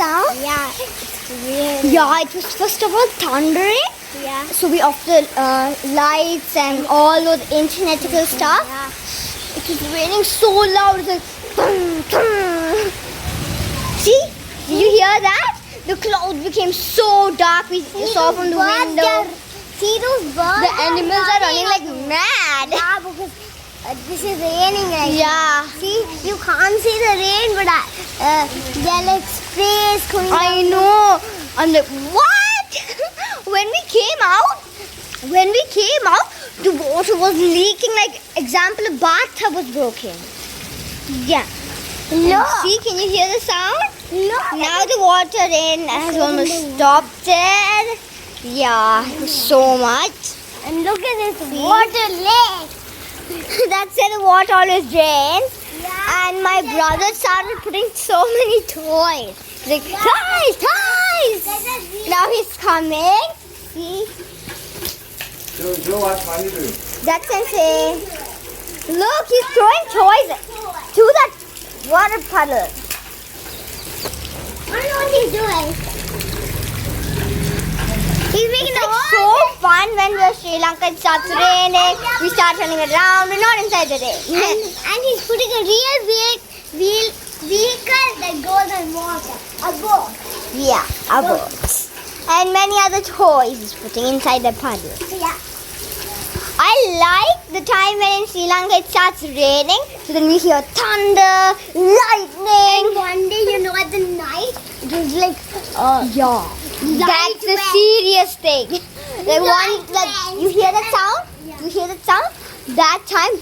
sound? Yeah, it's really. Yeah, it was first of all thundering. Yeah. So we off the lights and all those internetical stuff. Yeah. It was raining so loud. It was like, thum, thum. See? Did you hear that? The clouds became so dark. We saw from the window. See those birds? The animals are running like mad. Yeah, because this is raining right now. Yeah. See, you can't see the rain, but they're like sprays coming I down. know. I'm like, what? When we came out, the water was leaking. Like, example, a bathtub was broken. Yeah. Look. See, can you hear the sound? Look. Now the water in has almost stopped it. Yeah, it was so much. And look at this water lake. That's where the water always drains. Yeah. And my brother started putting so many toys. Like, toys, toys! Now he's coming. See? Joe, what are you doing? That's Sensei. Look, he's throwing toys to that water puddle. I don't know what he's doing. He's making it so fun when we're in Sri Lanka. It starts raining. We start running around. We're not inside the rain. And he's putting a real vehicle that goes on water. A boat. Yeah, a boat. And many other toys he's putting inside the puddle. Yeah. I like the time when in Sri Lanka it starts raining. So then we hear thunder, lightning. And one day, you know, at the night, it was like, Yeah. That's the serious thing. Like one, like, you hear that sound? Yeah. You hear that sound? That time,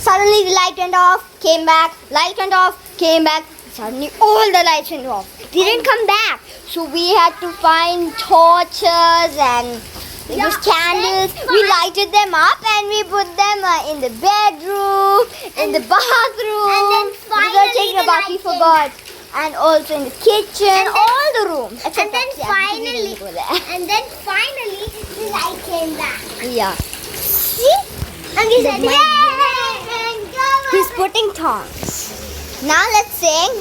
suddenly the light went off, came back. Light went off, came back. Suddenly all the lights went off. They didn't come back. So we had to find torches and those candles. We lighted them up and we put them in the bedroom, in the bathroom. And then we were taking a finally bath, we the light came forgot. And also in the kitchen, And then- all the rooms. and then finally, Go there. the light came back. Yeah. See? And he said, My- rain, go He's away. putting tongs. Now let's sing.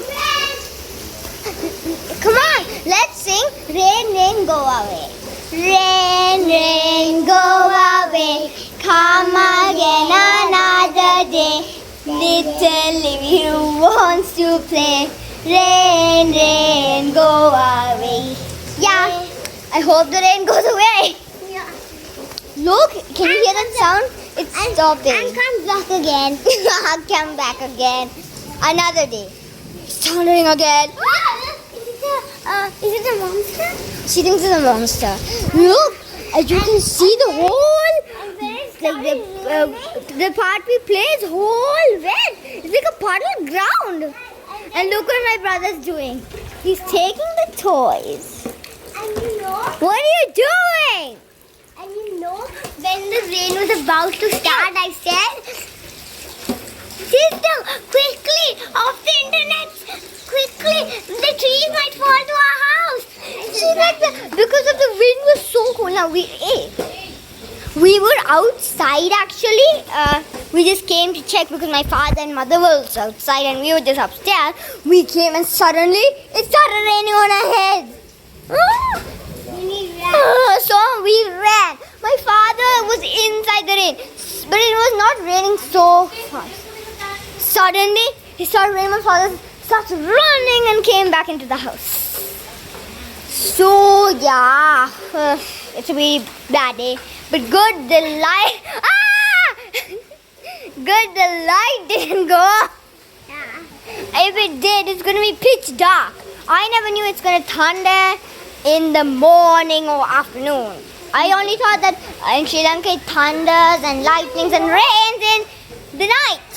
Come on, let's sing. Rain, rain, go away. Rain, rain, go away. Come again another day. Little Livy who wants to play. Rain, rain, go away. Yeah, I hope the rain goes away. Yeah. Look, can you hear that sound? It's stopping. And comes back again. Come back again. Another day. It's thundering again. Is it a monster? She thinks it's a monster. Look, as you can see the whole, like the part we play is whole wet. It's like a puddle ground. And look what my brother's doing. He's taking the toys. And you know, What are you doing? when the rain was about to start, I said, Sister, quickly, off the internet, quickly, the trees might fall to our house. She's like that because of the wind was so cold. Now we were outside actually. We just came to check because my father and mother were also outside and we were just upstairs. We came and suddenly it started raining on our heads. So we ran. My father was inside the rain, but it was not raining so fast. Suddenly it started raining. My father started running and came back into the house. So yeah, it's a very bad day, but good the light. Good the light didn't go. If it did, it's gonna be pitch dark. I never knew it's gonna thunder in the morning or afternoon. I only thought that in Sri Lanka it thunders and lightnings and rains in the night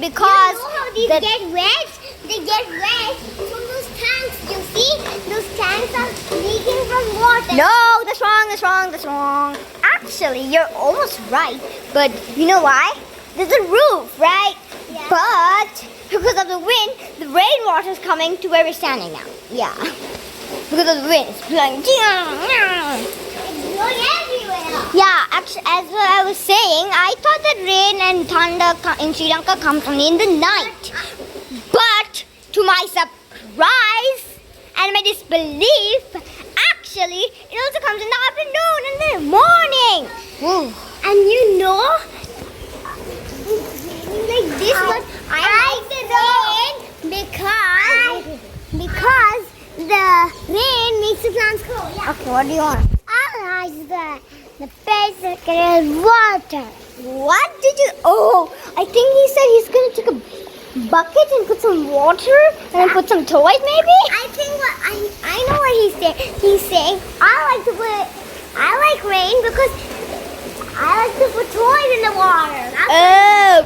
because You know how these get wet? They get wet from those tanks. You see, those tanks are leaking from water. No, that's wrong, that's wrong, that's wrong. Actually, you're almost right. But you know why? There's a roof, right? Yeah. But because of the wind, the rainwater is coming to where we're standing now. Yeah. Because of the wind, it's blowing. It's blowing everywhere. Yeah, actually, as I was saying, I thought that rain and thunder in Sri Lanka comes only in the night. But to my surprise, And my disbelief, actually, it also comes in the afternoon and the morning. Woo. And you know, like this one, I like the rain because the rain makes the plants grow. Yeah. Okay, what do you want? I like the basic water. What did you? Oh, I think he said he's gonna take a bucket and put some water and then put some toys, maybe. I think I know what he's saying. He's saying I like rain because I like to put toys in the water.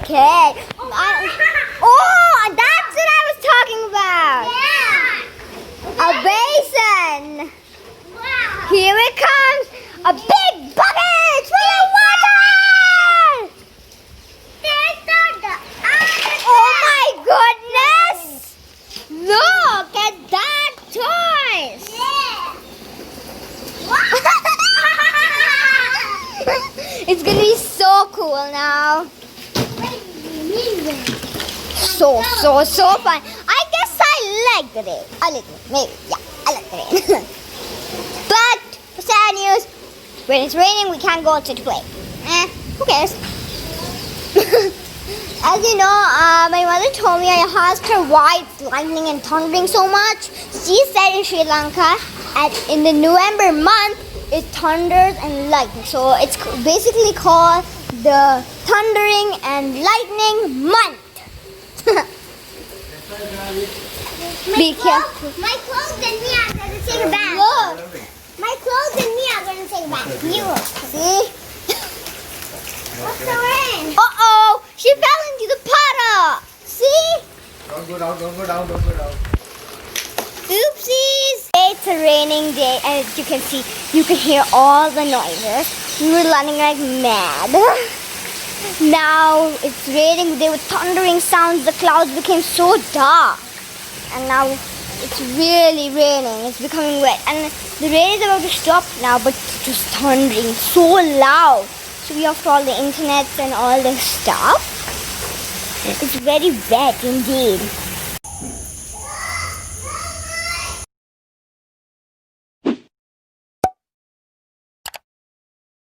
Okay. Oh, that's what I was talking about. Yeah. A basin. Wow. Here it comes. A big bucket full of water. Oh my goodness! Look at that toys. It's gonna be so cool now. So fun. I guess I like the rain. I like it. Maybe. Yeah, I like the rain. But sad news. When it's raining, we can't go outside to play. Who cares? As you know, my mother told me, I asked her why it's lightning and thundering so much. She said in Sri Lanka, in the November month, it thunders and lightning. So it's basically called the thundering and lightning month. Be careful. My clothes and me are going to take a bath. Look. My clothes and me are going to take a bath. You. See? What's the rain? Uh-oh. She fell into the puddle. See? Don't go down, don't go down, don't go down. Oopsies! It's a raining day, and as you can see, you can hear all the noises. We were running like mad. Now it's raining. There were thundering sounds. The clouds became so dark, and now it's really raining. It's becoming wet, and the rain is about to stop now, but it's just thundering so loud. So we have to all the internet and all the stuff. It's very wet indeed.